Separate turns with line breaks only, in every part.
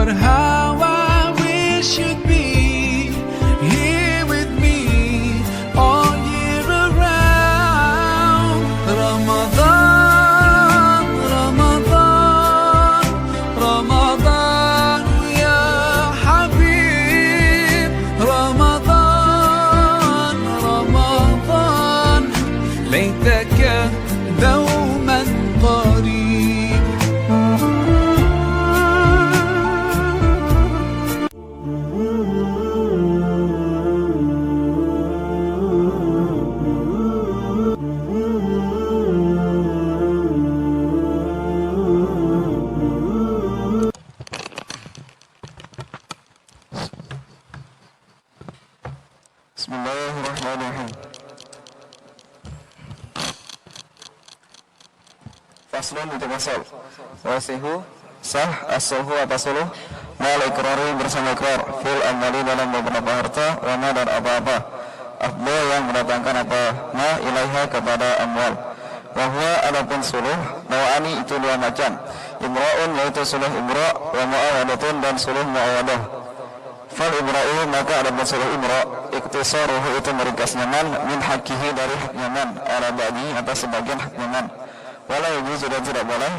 But how I wish you'd be here with me all year around. Ramadan, Ramadan, Ramadan ya Habib. Ramadan, Ramadan, ليتك دوما قريب.
Bismillahirrahmanirrahim. Faslun untuk masal. Wasihu sah as-sulhu atas suluh mal ikrari bersama ikrar fil amali dalam beberapa harta wa ma dan apa-apa afdal yang mendatangkan apa ma ilaiha kepada amwal. Wahwa adapun suluh nawani itu dua macam. Imra'un yaitu suluh imra' wa mu'awadatun dan suluh mu'awadah. Fal imra'u maka adapun suluh imra' iktisaruhu itu meringkas nyaman min hakihi dari hak nyaman ala bagi atas sebagian hak nyaman. Walau ini sudah tidak boleh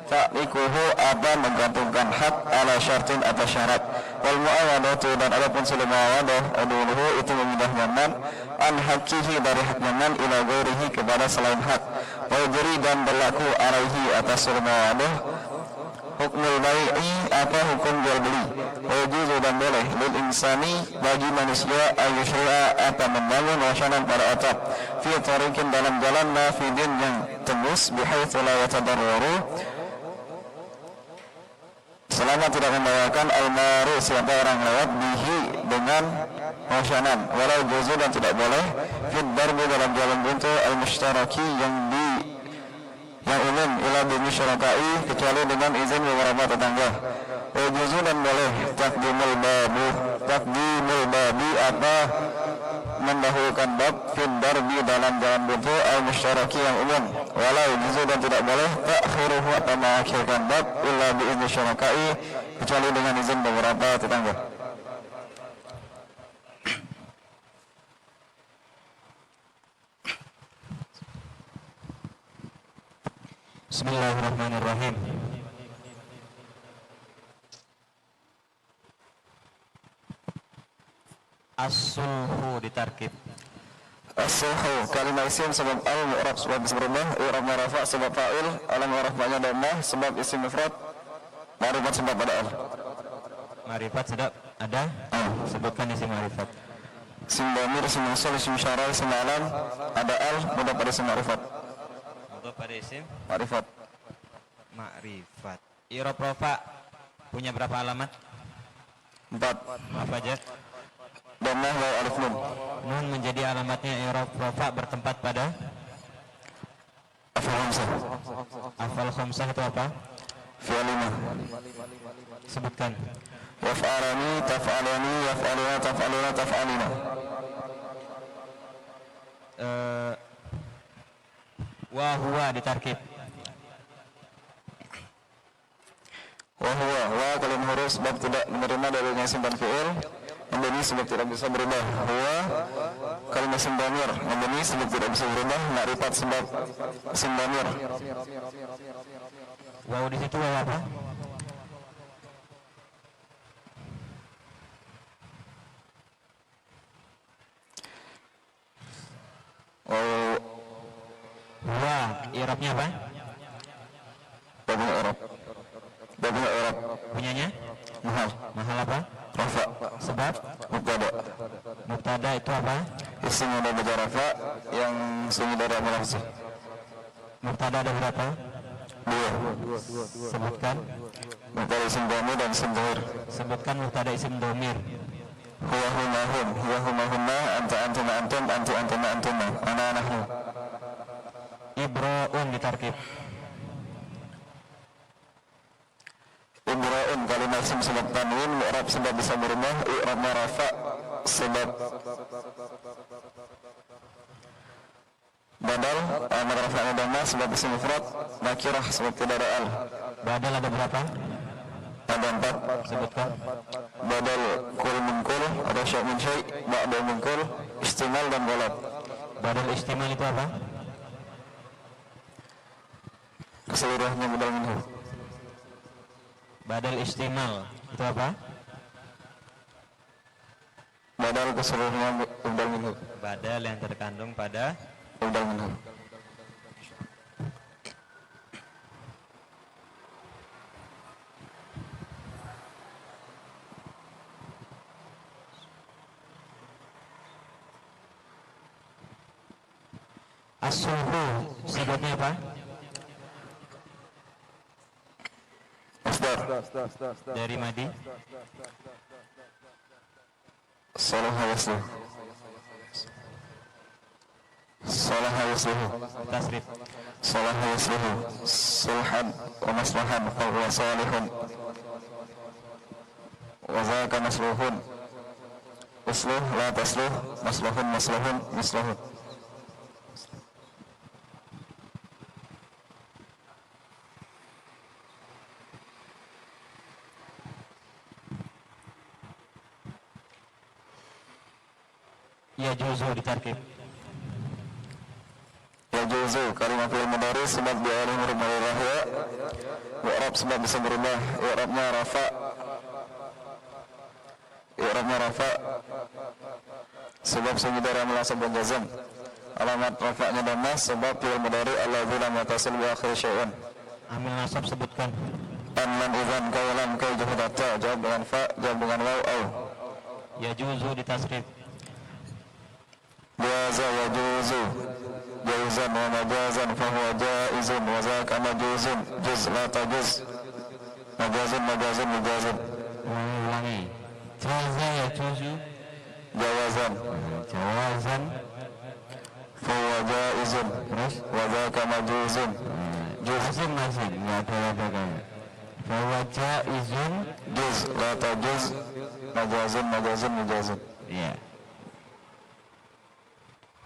ta'likuhu apa menggantungkan hak ala syartin atas syarat. Wal mu'awadatu dan adapun suluh mu'awadah aduluhu itu memindah nyaman an hakihi dari hak nyaman ila ghairihi kepada selain hak. Wa jari dan berlaku alaihi atas suluh mu'awadah hukmul bai'i apa hukum jual beli. Wajuzu dan boleh lil insani bagi manusia ayusyri'a apa membangun wasyanan pada atap fi tariqin dalam jalan nafidin yang tembus bihaitsu la yatadarraru selama tidak membawakan al-maru siapa orang lewat bihi dengan wasyanan. Walau juzu dan tidak boleh fid darbi dalam jalan buntu al-mushtaraki yang umum ila bumi syarakai kecuali dengan izin beberapa tetangga. Wajuzu dan boleh takdimul babi apa mendahulukan bab fid darbi dalam jalan buntu al-musytaraki yang umum. Walau juzu dan tidak boleh takhiruhu atau mengakhirkan bab illa bi izni syarakai kecuali dengan izin beberapa tetangga.
Bismillahirrahmanirrahim. As-sulhu ditarkib.
As-sulhu kalimat isim sebab al mu'rab sebab isim rumah i'rab rafa sebab fa'il alam rafa'nya dhammah sebab isim mufrad ma'rifat sebab ada al.
Ma'rifat sudah ada? Sebutkan isim ma'rifat.
Isim dhamir, isim mausul, isim syara, isim alam ada al mudah pada isim ma'rifat.
Mudah pada isim
Ma'rifat.
Ma'rifat. I'rab rafa punya berapa alamat?
4.
Apa aja?
Dhammah wa alif nun.
Nun menjadi alamatnya i'rab rafa bertempat pada
Afal khamsah.
afal khamsah itu apa?
Fi'il 5.
Sebutkan.
Yaf'alani, taf'alani, yaf'aluna, taf'aluna, taf'alina.
Wa huwa ditarkib.
Wa huwa wa kalimat huruf sebab tidak menerima dari isim dan fi'il. Membeni sebab tidak bisa berubah. Huwa kalimat isim dhamir. Membeni sebab tidak bisa berubah. Ma'rifat sebab isim dhamir.
Waw di situ waw apa?
Oh,
Huwa i'rabnya apa?
babnya Arab. Babnya Arab.
Punyanya?
Mahal.
Mahal apa?
Rafa.
Sebab
Mubtada.
mubtada itu apa?
Isim yang ada baca rafa yang sunyi dari amal lafzi.
Mubtada ada berapa?
2.
Sebutkan.
Mubtada isim dhamir dan isim dhahir.
Sebutkan mubtada isim domir.
Huwa huma hum, hiya huma huma, anta antuma antum, anti antuma antuma, ana nahnu.
Ibra'un ditarkib.
Ibra'un kalimat isim sebab tanwin, mu'rab sebab bisa berubah, i'rabnya rafa sebab badal, amar rafa'nya dhamma sebab isim mufrad, nakirah sebab tidak ada al.
Badal ada berapa?
Ada 4.
Sebutkan.
Badal kul min kul, ada syai' min syai', ba'da min kul, istimal dan ghalab.
Badal istimal itu apa?
Keseluruhannya badal minhu.
Badal istimal itu apa?
Badal keseluruhannya badal minhu.
Badal yang terkandung pada
Badal minhu.
as-suhu sifatnya apa?
Masdar.
Dari madi.
Salaha yasluh. Salaha yasluhu.
Tasrif.
Salaha yasluhu. Sulhan wa maslahan fa huwa salihun. Wa zaka masluhun. Usluh la tasluh, maslahun maslahun mislahun.
Yajuzu ditarkib.
Yajuzu kalimah fi'il mudhari sebab di awal huruf mudhari ya. I'rab sebab bisa berubah. I'rabnya rafa. I'rabnya rafa. Sebab sumidara melasab dan jazam. Alamat rafa'nya dhammah sebab fi'il mudhari alladzi lam yatasil bi akhir syai'un.
Amil nasab sebutkan.
An man idzan kaulan kau juhudata jawab dengan fa jawab dengan waw au.
Yajuzu ditasrif.
Jaza yajuzu jaizan wa majazan fahuwa jaizun wa zaka majuzun juz la tajuz majazun majazun majazun.
Ulangi. Jaza yajuzu
Jawazan
jawazan.
fahuwa jaizun
Terus
wa zaka majuzun
masing-masing enggak ada kan. Bahwa jaizun.
juz la tajuz majazun majazun majazun.
Iya.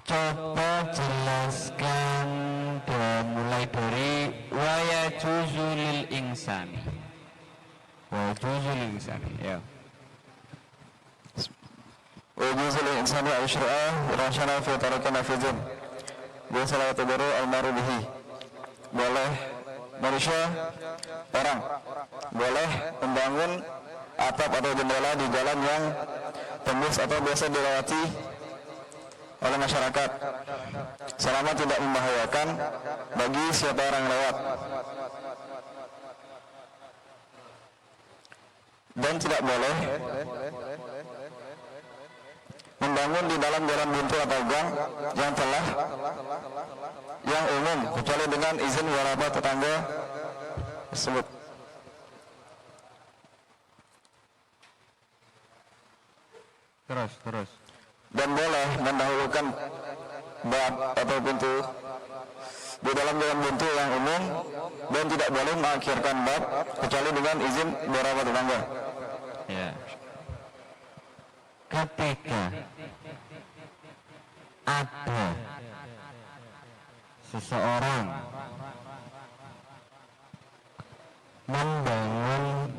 Coba jelaskan mulai dari waya juzulil insani. Waya juzulil insani. Ya.
Wa yujuzul insani asyra'a rasyana fi tarakin nafizun bi salatu baru al-maru bihi. Boleh manusia orang boleh membangun atap atau jendela di jalan yang tembus atau biasa dilewati oleh masyarakat selama tidak membahayakan bagi siapa orang lewat, dan tidak boleh membangun di dalam jalan buntu atau gang yang umum kecuali dengan izin waraba tetangga tersebut.
Terus.
Dan boleh mendahulukan bab atau pintu di dalam jalan buntu yang umum dan tidak boleh mengakhirkan bab kecuali dengan izin beberapa tetangga.
Ya. Ketika ada seseorang membangun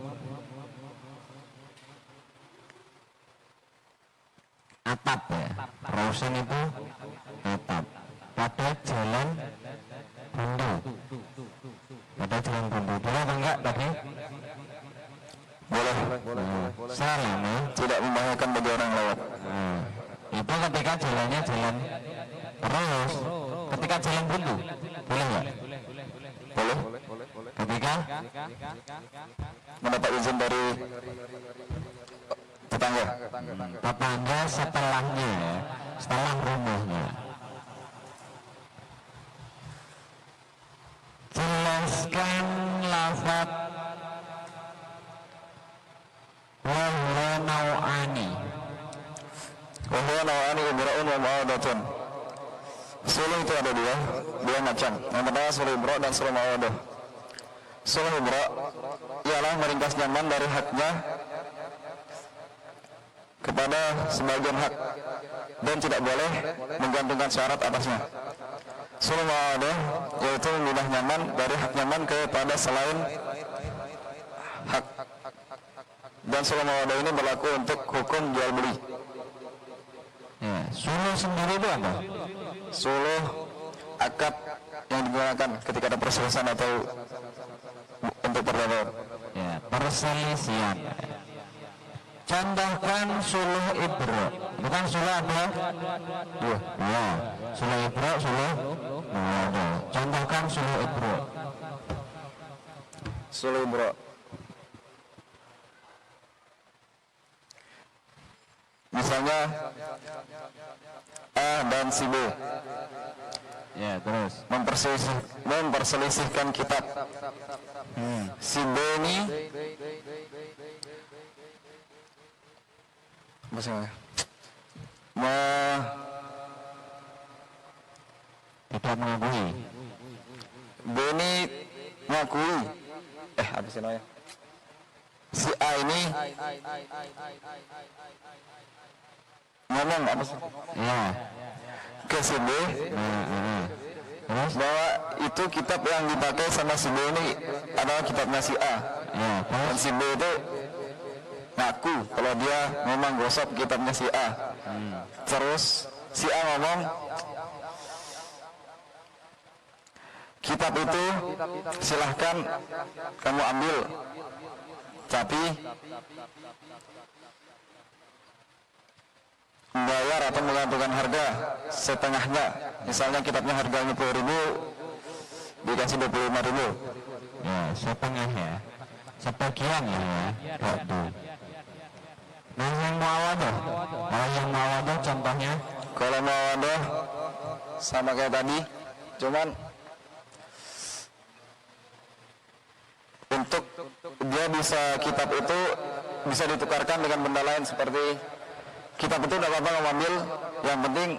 atap ya, rausan itu atap pada jalan buntu, boleh apa enggak tadi?
Boleh.
Salah nih.
Tidak membahayakan bagi orang lewat.
Itu ketika jalannya jalan terus, ketika jalan buntu, boleh nggak?
Boleh.
Ketika
Mendapat izin dari tetangga.
tetangga setelahnya, ya, setelah rumahnya. Jelaskan lafaz wahwa nau'ani.
Wahwa nawani ibra'un wa ma'adatun. Suluh itu ada dua macam. Yang pertama suluh ibra' dan suluh ma'adah. Suluh ibra' ialah meringkas nyaman dari haknya kepada sebagian hak dan tidak boleh menggantungkan syarat atasnya. Suluh ma'adah yaitu memindah nyaman dari hak nyaman kepada selain hak. Dan suluh mawadah ini berlaku untuk hukum jual beli.
Ya, suluh sendiri itu apa?
Suluh akad yang digunakan ketika ada perselisihan atau untuk perdagangan.
Ya, perselisihan. Contohkan suluh ibro, bukan suluh apa?
Dua.
Ya, suluh ibro, suluh mawadah. Contohkan suluh ibro.
Suluh ibro. Misalnya A dan si B
Ya, terus.
memperselisihkan kitab. Si B ini maksudnya
Tidak mengakui.
B ini mengakui apa sih namanya, si A ini ngomong apa sih
Ya.
ke si B
Terus?
bahwa itu kitab yang dipakai sama si B ini adalah kitabnya si A,
Ya,
dan
terus.
si B itu ngaku kalau dia memang gosok kitabnya si A. Terus si A ngomong kitab itu silahkan kamu ambil, tapi membayar atau menggantungkan harga setengahnya. Misalnya kitabnya harganya 10.000, dikasih 25.000.
Ya, setengah ya. Sebagian lah ya. Waktu. Nah, yang mawadah. Kalau yang mawadah contohnya
Kalau mawadah sama kayak tadi, cuman untuk dia bisa kitab itu bisa ditukarkan dengan benda lain, seperti kitab itu tidak apa-apa ngambil, yang penting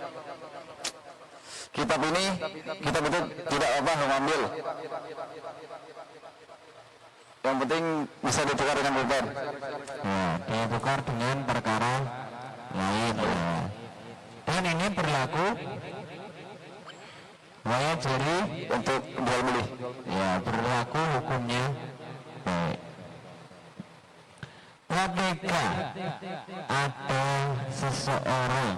kitab itu tidak apa ngambil, yang penting bisa ditukar dengan beban.
ya, ditukar dengan perkara lain ya. Dan ini berlaku waya jari
Untuk jual beli,
ya, berlaku hukumnya baik. Ketika ada seseorang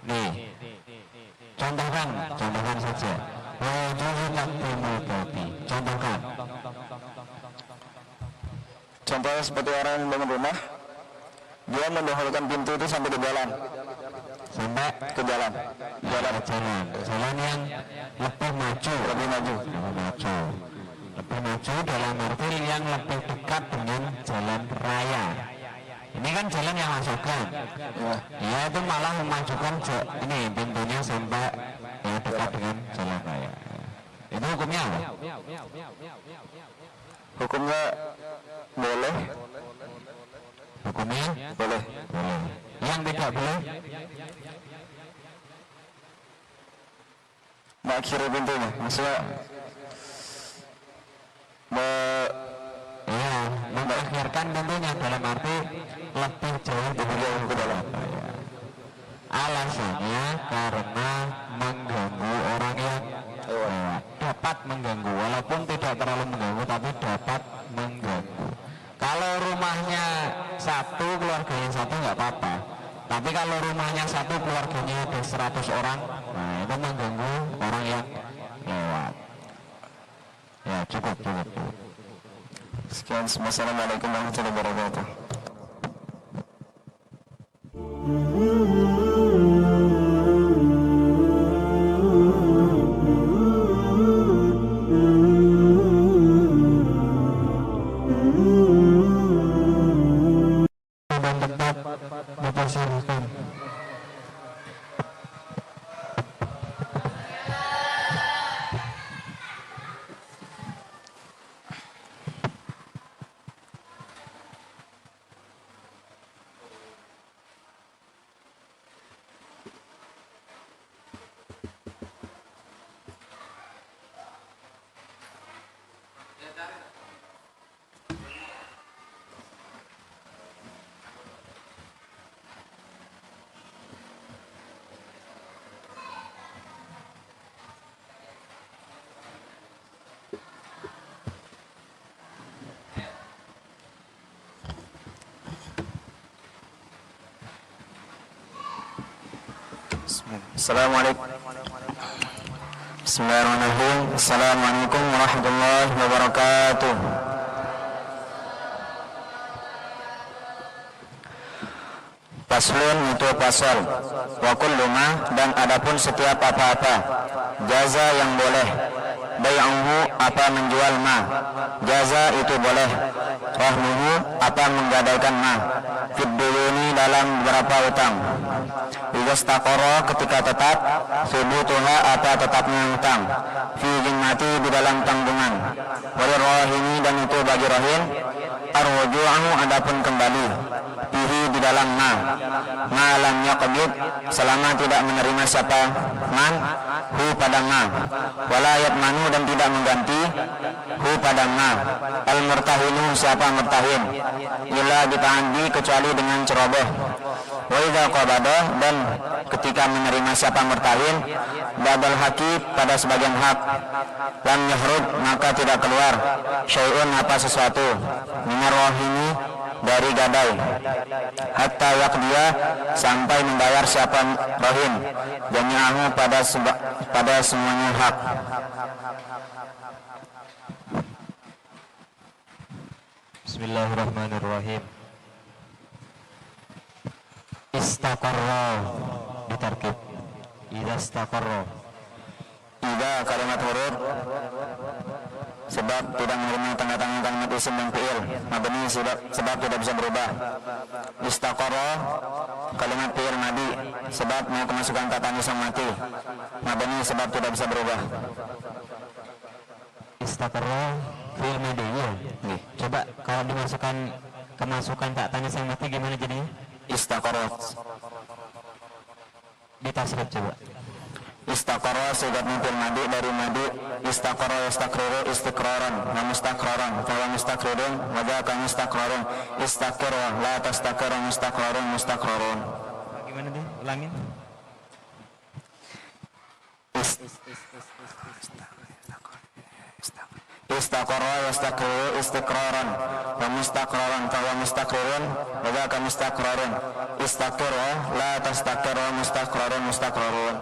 nih, contohkan saja. Wajah takdimul babi. Contohkan.
contohnya seperti orang yang bangun rumah, dia mendahulukan pintu itu sampai di jalan,
Sampai
ke jalan
jalan yang lebih maju,
lebih maju.
lebih maju dalam arti yang lebih dekat dengan jalan raya. Ini kan jalan yang masukkan, ya itu malah memajukan ini pintunya sampai ya dekat dengan jalan raya. Itu hukumnya apa?
Hukumnya boleh,
Hukumnya
boleh.
boleh. Yang tidak boleh
Mengakhiri pintunya, maksudnya
ya mengakhirkan pintunya dalam arti lebih jauh
ke dalam.
Alasannya karena mengganggu orang yang lewat. Dapat mengganggu, walaupun tidak terlalu mengganggu, tapi dapat mengganggu. Kalau rumahnya satu, keluarganya satu nggak apa-apa. Tapi kalau rumahnya satu, keluarganya ada 100 orang, nah itu mengganggu orang yang lewat. Ya cukup.
Sekian, wassalamualaikum warahmatullahi wabarakatuh.
Dan tempat dipersilakan.
Assalamualaikum. Bismillahirrahmanirrahim. Assalamualaikum warahmatullahi wabarakatuh. Paslun itu pasal. Wa kullu ma, dan adapun setiap apa-apa. Jaza yang boleh. Bai'uhu, apa menjual ma. Jaza itu boleh. Rahmuhu, apa menggadaikan ma. Fid duyuni, dalam beberapa utang. Idastaqara, ketika tetap. Subutuha, apa tetapnya utang. Fi jimmati, di dalam tanggungan. Walir rahimi, dan itu bagi rahim. Arwuju'ahu, adapun kembali. Fihi, di dalam ma. Lam yaqbid, selama tidak menerima siapa man hu pada ma. Wala yatmanu, dan tidak mengganti hu pada ma. Al murtahinu, siapa murtahin. Illa dita'addi, kecuali dengan ceroboh. Wa idza qabada, dan ketika menerima siapa murtahin badal haki, pada sebagian hak. Lam yahrud, maka tidak keluar syai'un, apa sesuatu. Minar wahini, dari gadai. Hatta yaqdiya, sampai membayar siapa rahim. Jami'ahu, pada semuanya hak.
Bismillahirrahmanirrahim. Istaqarra, ditarkib. Idza istaqarra.
Idza kalimat huruf sebab tidak menerima tanda-tanda kalimat isim dan fi'il. Mabni sebab tidak bisa berubah. Istaqarra kalimat fi'il madi sebab mau kemasukan kata nisam mati. Mabni sebab tidak bisa berubah.
Istaqarra fi'il madi, ya. Coba kalau dimasukkan kemasukan tak tanya sang mati gimana jadinya?
Istaqarra.
Ditasrif coba.
Istaqarra sigat fi'il madi dari madi. Istaqarra yastaqriru istiqraran wa mustaqraran fa mustaqrirun wa dzaka mustaqrarun. Istaqirra la tastaqirru mustaqrarun mustaqrarun.
Gimana tuh? Ulangin.
Istaqarra yastaqriru istiqraran wa mustaqraran fa mustaqrirun wa dzaka mustaqrarun. Istaqirra la tastaqirru mustaqrarun mustaqrarun.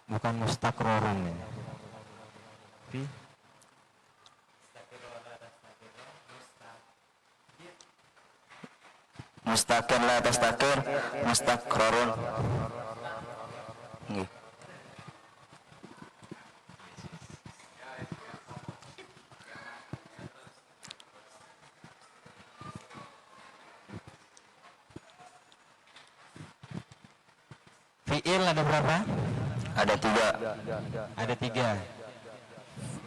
Bukan mustaqrarun ya.
Mustaqir la tastaqir mustaqrarun. Nggih.
Fi'il ada berapa?
Ada 3.
Ada 3.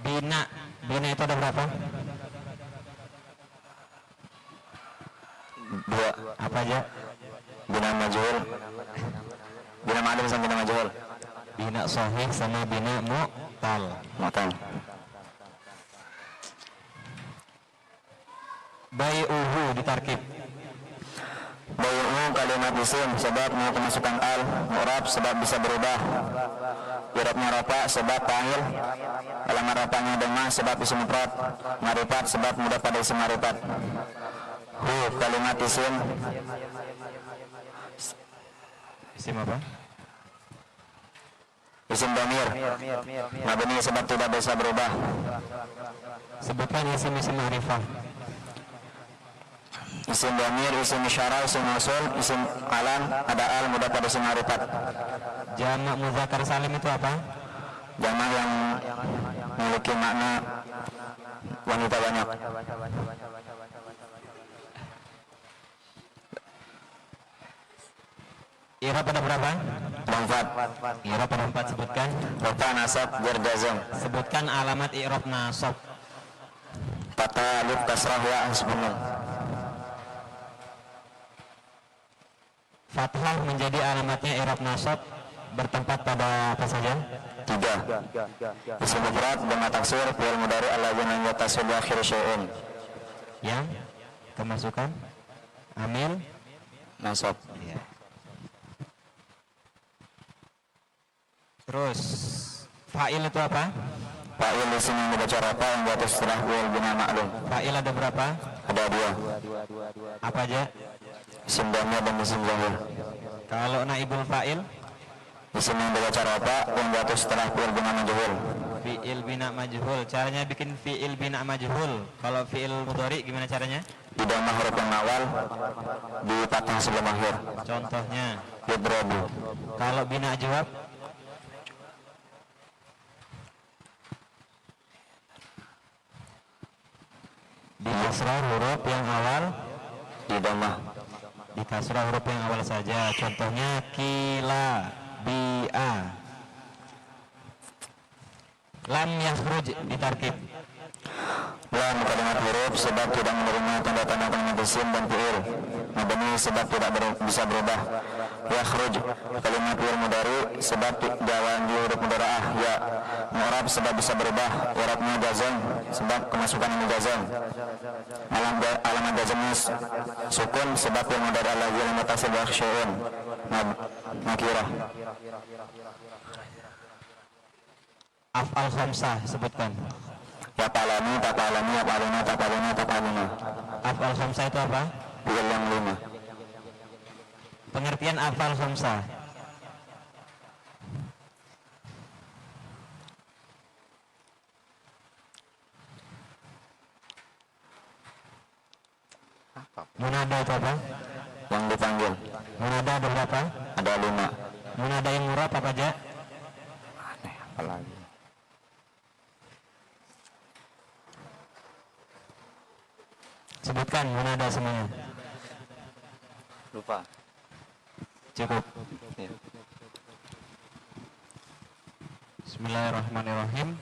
Bina itu ada berapa?
2.
Apa aja?
Bina majhul. Bina ma'lum sama bina majhul.
Bina sahih sama bina mu'tal.
Mu'tal.
Bai'uhu ditarkib.
Bai'uhu kalimat isim sebab mau kemasukan al. Mu'rab sebab bisa berubah. I'rabnya rafa sebab fa'il. Alamat rafanya dhamma sebab isim mufrad. Ma'rifat sebab mudah pada isim ma'rifat. Hu kalimat isim.
Isim apa?
Isim dhamir. Mabni sebab tidak bisa berubah.
Sebutkan isim-isim ma'rifah.
Isim dhamir, isim isyarah, isim mausul, isim alam, ada al mudah pada isim ma'rifat.
Jamak muzakkar salim itu apa?
Jamak yang memiliki makna wanita banyak.
I'rab ada berapa?
4.
I'rab ada 4, sebutkan.
Rafa nasab jar jazm.
Sebutkan alamat i'rab nasab.
Fathah alif kasrah ya hasbunun.
Fathah menjadi alamatnya i'rab nasab bertempat pada apa saja?
3. Isim mufrad dengan taksir fi'il mudhari alladzi lam yattasil bi akhir syai'in.
Yang kemasukan amil
Nasab.
ya. Terus fa'il itu apa?
Fa'il isim yang dibaca rafa yang di atas setelah fi'il bina ma'lum.
Fa'il ada berapa?
Ada 2.
Apa aja?
isim dhamir dan isim zahir.
Kalau naibul fa'il,
Isim yang berbaca rafa yang jatuh setelah fi'il bina majhul.
fi'il bina majhul. Caranya bikin fi'il bina majhul. Kalau fi'il mudhari gimana caranya?
Di dalam huruf yang awal di fathah sebelum akhir.
Contohnya,
Yudrabu.
kalau bina jawab, di kasrah huruf yang awal,
Di dhammah.
di kasrah huruf yang awal saja. Contohnya kila, bi'a. Lam yakhruj ditarkib.
Lam kalimat huruf sebab tidak menerima tanda-tanda kalimat isim dan fi'il. Mabni sebab tidak bisa berubah. Yakhruj kalimat fi'il mudhari sebab jawaban di huruf mudhari'ah ya. Mu'rab sebab bisa berubah. I'rabnya jazm sebab kemasukan ini jazm. Alamat jazmnya sukun sebab fi'il mudhari' lagi yang mutasil yakhsyun. Nakirah.
Af'al khamsah sebutkan.
Yapalani, tapalani, yapaluna, tapaluna, tapaluna.
Af'al khamsah itu apa?
Fi'il yang 5.
Pengertian af'al khamsah. Munada itu apa?
Yang dipanggil
Munada ada berapa?
ada 5.
Munada yang murab apa aja?
Aneh apalagi.
Sebutkan munada semuanya.
Lupa.
Cukup.
Ya.
Bismillahirrahmanirrahim.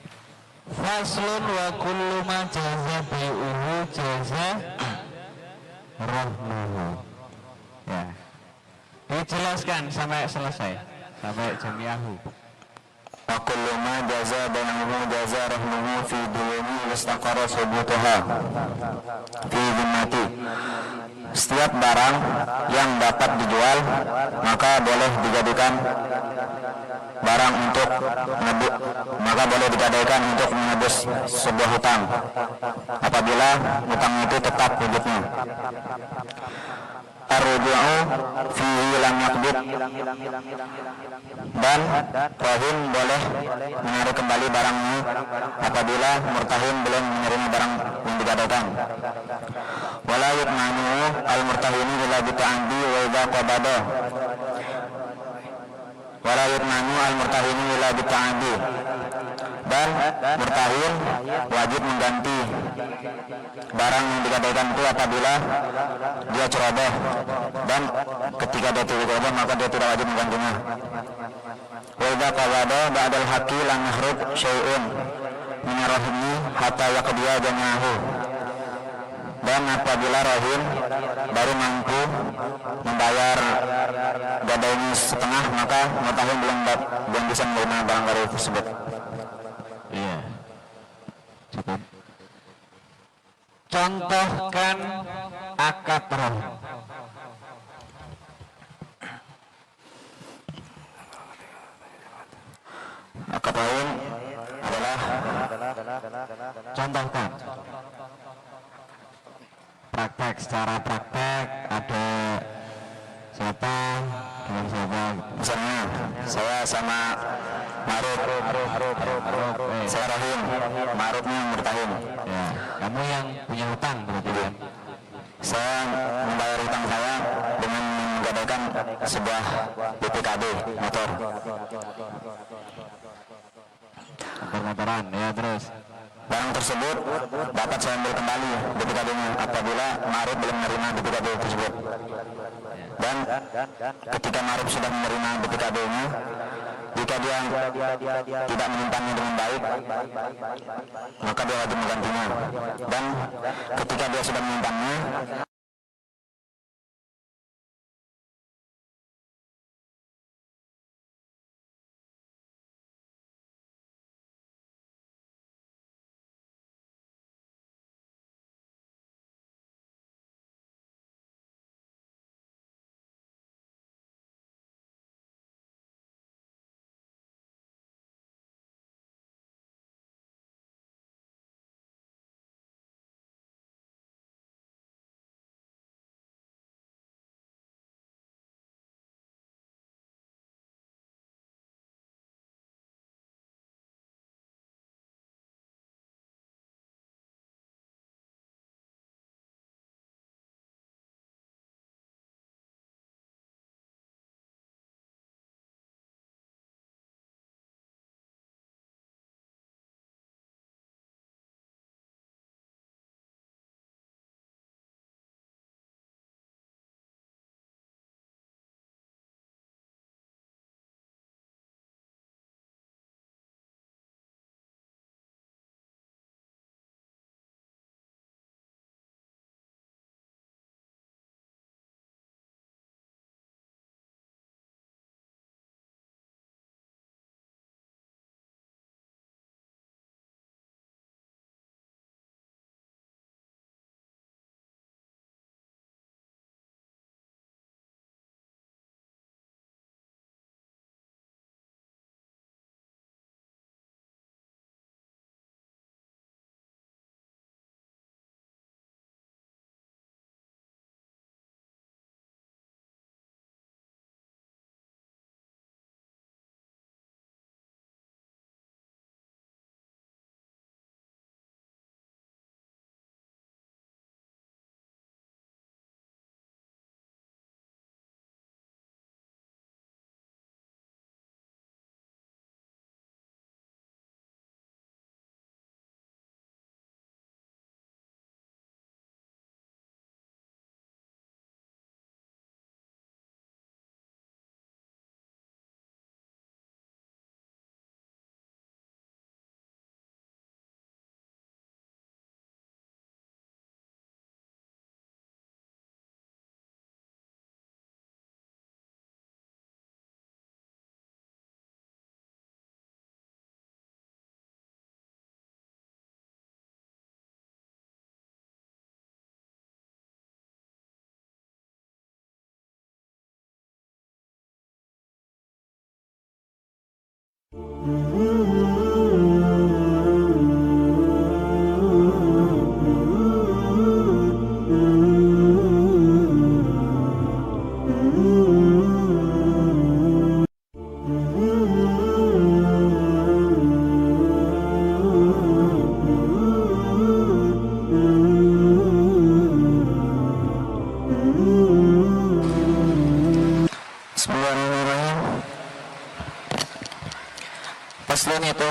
Faslun wa kullu ma jaza bi'uhu jaza rahmuhu. Ya. Dijelaskan sampai selesai. Sampai jami'ahu.
Wa kullu ma jaza bainahu jaza rahmuhu fi diyuni wastaqara subutuha fi dhimmati. Setiap barang yang dapat dijual maka boleh dijadikan barang untuk menebus sebuah hutang apabila hutang itu tetap wujudnya. Ar-ruju'u fihi lam yaqbid, dan rahin boleh menarik kembali barangnya apabila murtahin belum menerima barang yang digadaikan. Wala yutmanu al-murtahinu ila bita'andi wa idha qabada. Wala yutmanu al-murtahinu ila bita'andi, dan murtahin wajib mengganti barang yang digadaikan itu apabila dia ceroboh, dan ketika dia tidak ceroboh maka dia tidak wajib menggantinya. Wa idza qawada ba'dal haqqi lam yakhruj syai'un min rahimi hatta yaqdiya jami'ahu, dan apabila rahim baru mampu membayar gadainya setengah maka murtahin belum bisa menerima barang baru tersebut.
Iya. Cukup. Contohkan akad rahim.
Akad rahim adalah
Contohkan. Praktek, secara praktek ada siapa dengan siapa.
misalnya saya sama Maruf, saya rahim, Marufnya murtahin.
Ya, kamu yang punya hutang berarti kan?
Saya membayar hutang saya dengan menggadaikan sebuah BPKB motor.
Motor-motoran, ya terus.
Barang tersebut dapat saya ambil kembali BPKB-nya apabila Maruf belum menerima BPKB tersebut. Dan ketika Maruf sudah menerima BPKB-nya, jika dia tidak menyimpannya dengan baik, maka dia wajib menggantinya. Dan ketika dia sudah menyimpannya,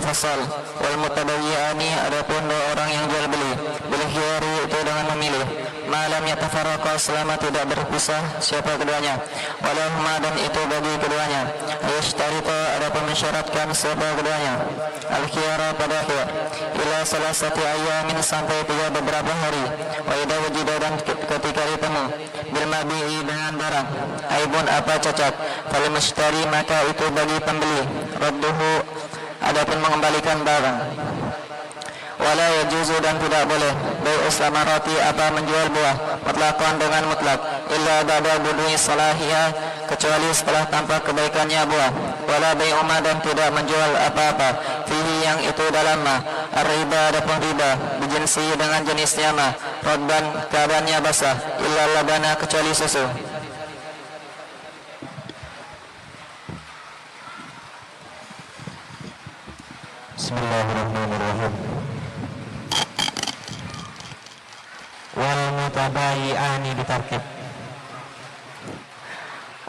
mufassal. Wal mutabayyi'ani adapun dua orang yang jual beli, bil khiyari itu dengan memilih, malam yatafarraqa selama tidak berpisah siapa keduanya, walahuma dan itu bagi keduanya, yashtarita adapun mensyaratkan siapa keduanya, al khiyara pada khiyar, ila salasati ayamin sampai 3 beberapa hari, wa idza wujida dan ketika ditemu, bil mabi'i dengan barang, aibun apa cacat, fal mushtari maka itu bagi pembeli, radduhu adapun mengembalikan barang. Wala yajuzu dan tidak boleh bai'us samarati apa menjual buah mutlaqan dengan mutlak illa ba'da budui salahiyah kecuali setelah tampak kebaikannya buah. Wala bai'uma dan tidak menjual apa-apa fihi yang itu dalam ma ar-riba adapun riba bijinsi dengan jenisnya ma radban keadaannya basah illa labana kecuali susu.
Bismillahirrahmanirrahim. Wal mutabayyi'ani bitarkib.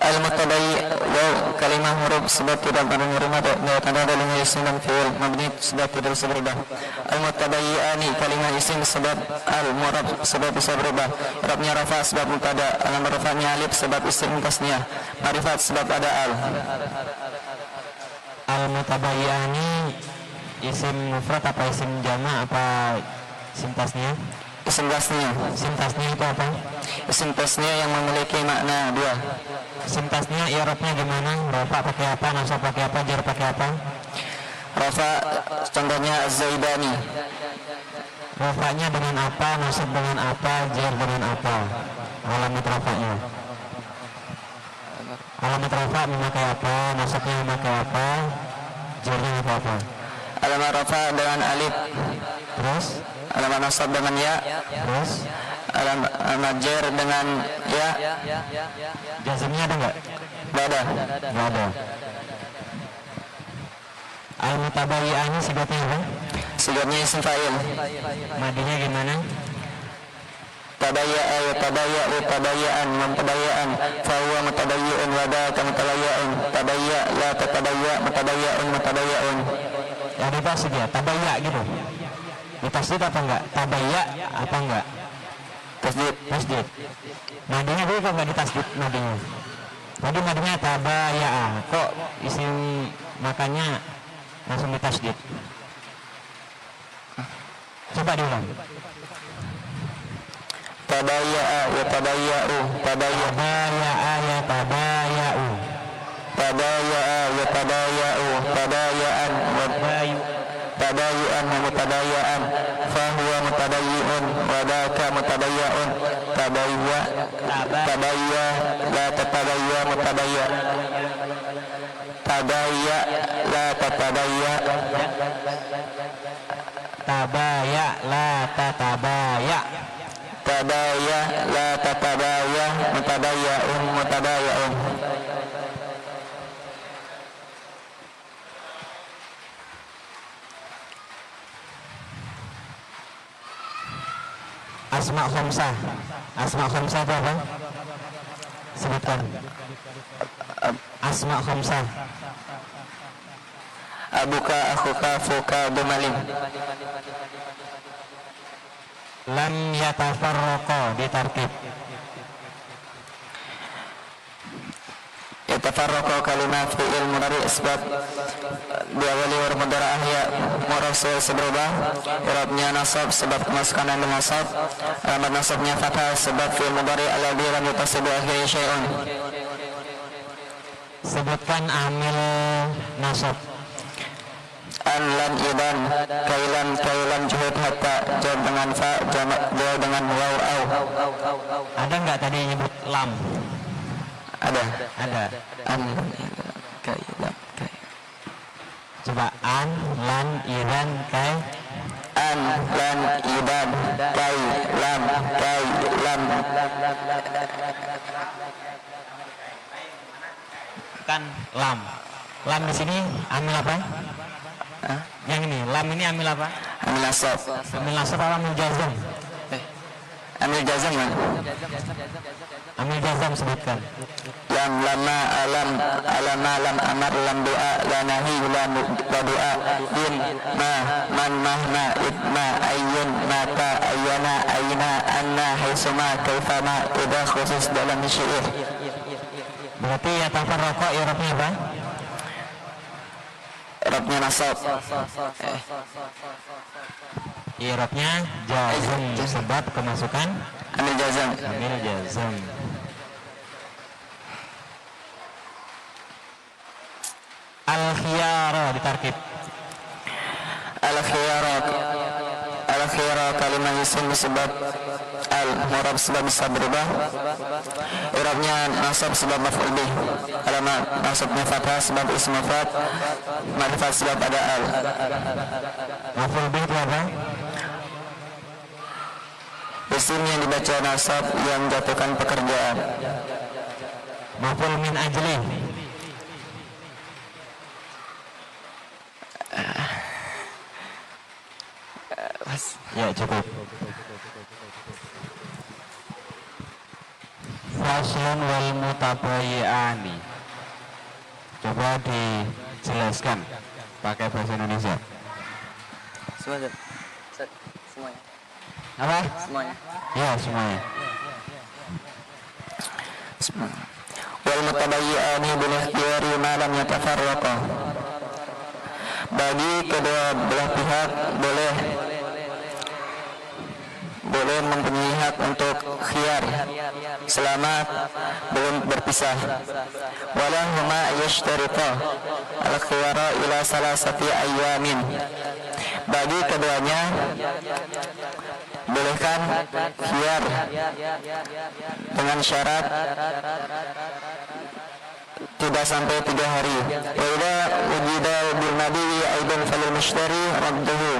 Al mutabayyi' waw kalimah huruf sebab tidak menerima tanda dalam isim dan fi'il mabni sebab tidak bisa berubah. Al mutabayyi'ani kalimah isim sebab al murab sebab bisa berubah. I'rabnya rafa sebab mubtada, alam rafa'nya alif sebab isim tasniyah, ma'rifat sebab ada al.
Al mutabayyi'ani isim mufrad apa isim jama' apa isim tasniyah?
Isim tasniyah.
Isim tasniyah itu apa?
Isim tasniyah yang memiliki makna dua.
Isim tasniyah i'rabnya gimana? Rafa pakai apa? Nasab pakai apa? Jar pakai apa?
Rafa contohnya az-zaidani.
Rafa'nya dengan apa? Nasab dengan apa? Jar dengan apa? Alamat rafa'nya. Alamat rafa' memakai apa? Nasabnya memakai apa? Jarnya apa?
Alamat rafa dengan alif.
Terus?
Alamat nasab dengan ya.
Terus?
Alamat jar dengan ya.
Jazmnya ada nggak?
Tidak ada.
Nggak ada. Al-mutabayyi'ani sifatnya apa?
Sifatnya isim fa'il.
Madinya gimana?
Tabayya'a ya tabayya'u tabayya'an mutabayya'an fa huwa mutabayyi'un wa daka mutabayya'un tabayya' la tatabayya' mutabayya'un mutabayya'un.
Ya dipasih dia, tabayya gitu. Ditasdid apa enggak? Tabayya apa enggak?
Tasdid.
Tasdid. Madinya dulu kok enggak ditasdid madinya? Tadi madinya tabayya'a. Kok isim makanya langsung ditasdid? Coba diulang.
Tabayya'a ya tabayya'u
Tabayya'a ya tabayya'u.
tabayya'a ya tabayya'u tabayya'an tabayyu'an wa mutabayya'an fa huwa mutabayyi'un wa daka mutabayya'un tabayya' tabayya' la tatabayya' mutabayya' tabayya' la tatabayya'
Tabaya la tatabaya.
tabayya' la tatabayya' mutabayya'un mutabayya'un.
Asma khamsah. Asma khamsah itu apa? Sebutkan. Asma khamsah.
Abuka akhuka fuka dumalim.
Lam yatafarraqa ditarkib.
Yatafarraqa kalimat fi'il mudhari sebab diawali huruf mudhara'ah ya murasul seberubah. I'rabnya nasab sebab kemasukan dan nasab. Alamat nasabnya fathah sebab fi'il mudhari alladhi lam yutasib bi akhiri syai'un.
Sebutkan amil nasab.
An lan idan kailan juhud hatta jawab dengan fa jawab dengan waw au.
Ada nggak tadi nyebut lam?
Ada.
Ada.
An lan idan kailan kai.
Coba an, lan, idan, kai.
An lan idan kai lam kai lam.
Kan lam. Lam di sini amil apa?
Hah?
Yang ini, lam ini amil apa?
Amil nasab.
Amil nasab apa amil jazm?
Amil Amil jazam kan?
Amil jazam sebutkan.
Lam lama alam alama lam amar lam doa la nahi lam doa din ma man mahma itma ayyun mata ayyana ayna anna haisuma kaifama udah khusus dalam syair.
Berarti ya tafarraqa i'rabnya apa?
I'rabnya nasab.
I'rabnya jazm sebab kemasukan
Amil jazam.
amil jazm. Al-khiyara ditarkib.
Al-khiyara kalimah isim sebab al-murab sebab bisa berubah. I'rabnya nasab sebab maf'ul bih. Alamat nasabnya fathah sebab ism mufrad. Ma'rifat sebab ada al.
Maf'ul bih itu apa?
Isim yang dibaca nasab yang jatuhkan pekerjaan.
Maf'ul min ajli. Ya cukup. Faslun wal mutabayyi'ani. Coba dijelaskan pakai bahasa Indonesia.
Semuanya. Semuanya.
Apa?
Semuanya.
Ya semuanya.
Wal mutabayyi'ani bil ikhtiyari ma lam yatafarraqa. Bagi kedua belah pihak boleh mempunyai hak untuk khiyar selama belum berpisah. Wala huma yashtarita al-khiyara ila salasati ayyamin. Bagi keduanya bolehkan khiyar dengan syarat tidak sampai 3 hari. Wa idza wujida bil nabi aidan fal mushtari radduhu.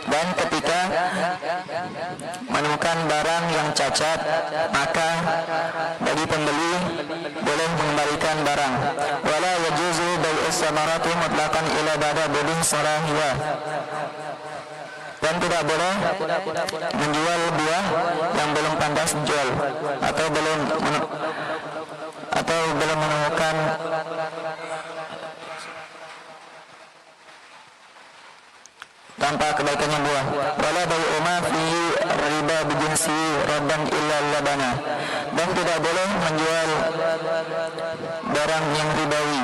Dan ketika menemukan barang yang cacat, maka bagi pembeli boleh mengembalikan barang. Wala yajuzu bai'us samarati mutlaqan ila ba'da budin salahiyah. Dan tidak boleh menjual buah yang belum pantas dijual atau belum menemukan tanpa kebaikannya buah. Wala bai'u ma fihi riba bijinsi rabban illa labana. Dan tidak boleh menjual barang yang ribawi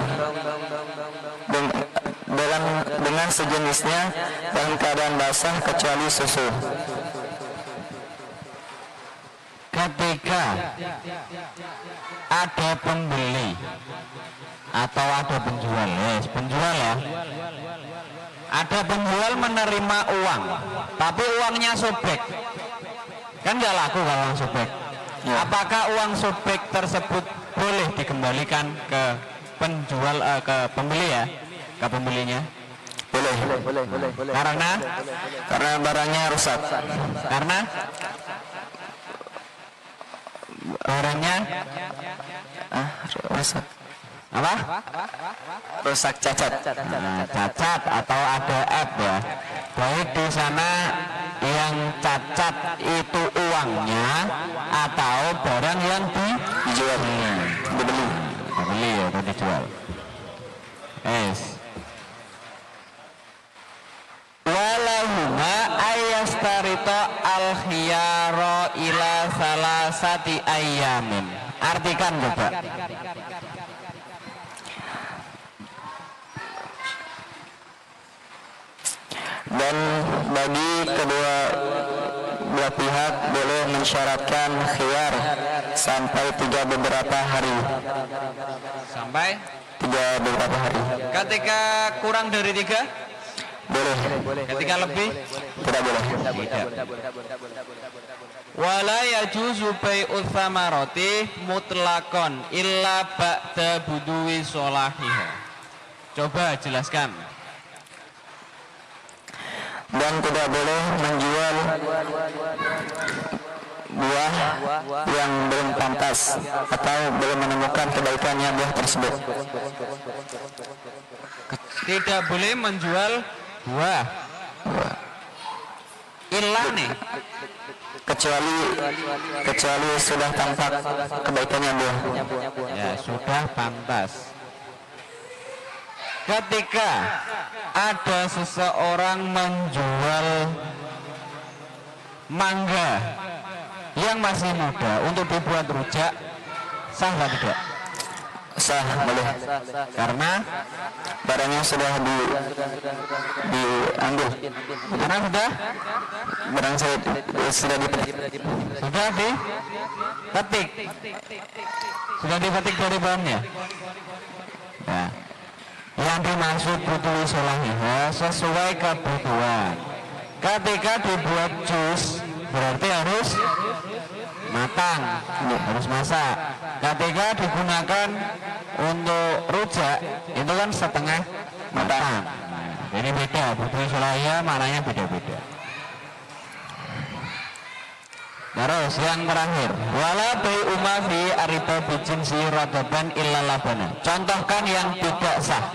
dengan sejenisnya dalam keadaan basah kecuali susu.
Ketika ada pembeli atau ada penjual, penjual ya. Ada penjual menerima uang, tapi uangnya sobek, kan nggak laku kalau uang sobek.
Ya.
Apakah uang sobek tersebut boleh dikembalikan ke penjual, ke pembeli ya, ke pembelinya?
Boleh.
Karena
Barangnya rusak.
karena barangnya
Rusak.
apa?
Rusak cacat.
Nah, cacat atau ada app ya. Baik di sana yang cacat itu uangnya atau barang yang
Dijual. Dibeli.
dibeli atau dijual. Walahuma ayastarito al-khiyaro ila salasati ayyamin. Artikan coba.
Dan bagi kedua belah pihak boleh mensyaratkan khiyar sampai 3 beberapa hari.
Sampai
3 beberapa hari.
ketika kurang dari 3,
Boleh.
ketika lebih
Tidak boleh.
tidak. Wala yajuzu bai'us samarati mutlaqan illa ba'da buduwi sholahiha. Coba jelaskan.
Dan tidak boleh menjual buah yang belum pantas atau belum menemukan kebaikannya buah tersebut.
Tidak boleh menjual buah Ilah nih.
kecuali sudah tampak kebaikannya Bu.
Ya, sudah pantas. Ketika ada seseorang menjual mangga yang masih muda untuk dibuat rujak, sah atau tidak?
Sah, boleh.
Karena
Barangnya sudah diambil.
karena
Barang saya sudah dipetik.
sudah dipetik dari bahannya. Nah, yang dimaksud butuh solahnya sesuai kebutuhan. Ketika dibuat jus berarti harus matang, harus masak. Ketika digunakan untuk rujak itu kan setengah matang. Jadi beda, butuh solahnya maknanya beda-beda. Terus yang terakhir, wala bai umma fi ariba bijin si radaban illa labana. Contohkan yang tidak sah.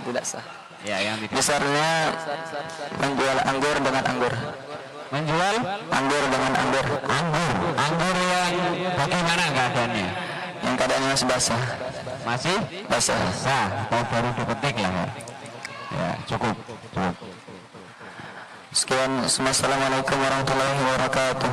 Tidak sah.
Ya, yang tidak.
Misalnya menjual anggur dengan anggur.
Menjual
Anggur dengan anggur.
anggur yang bagaimana keadaannya?
Yang keadaannya masih basah.
Masih
Basah.
sah atau baru dipetik lah ya. Ya, cukup.
Sekian. Assalamualaikum warahmatullahi wabarakatuh.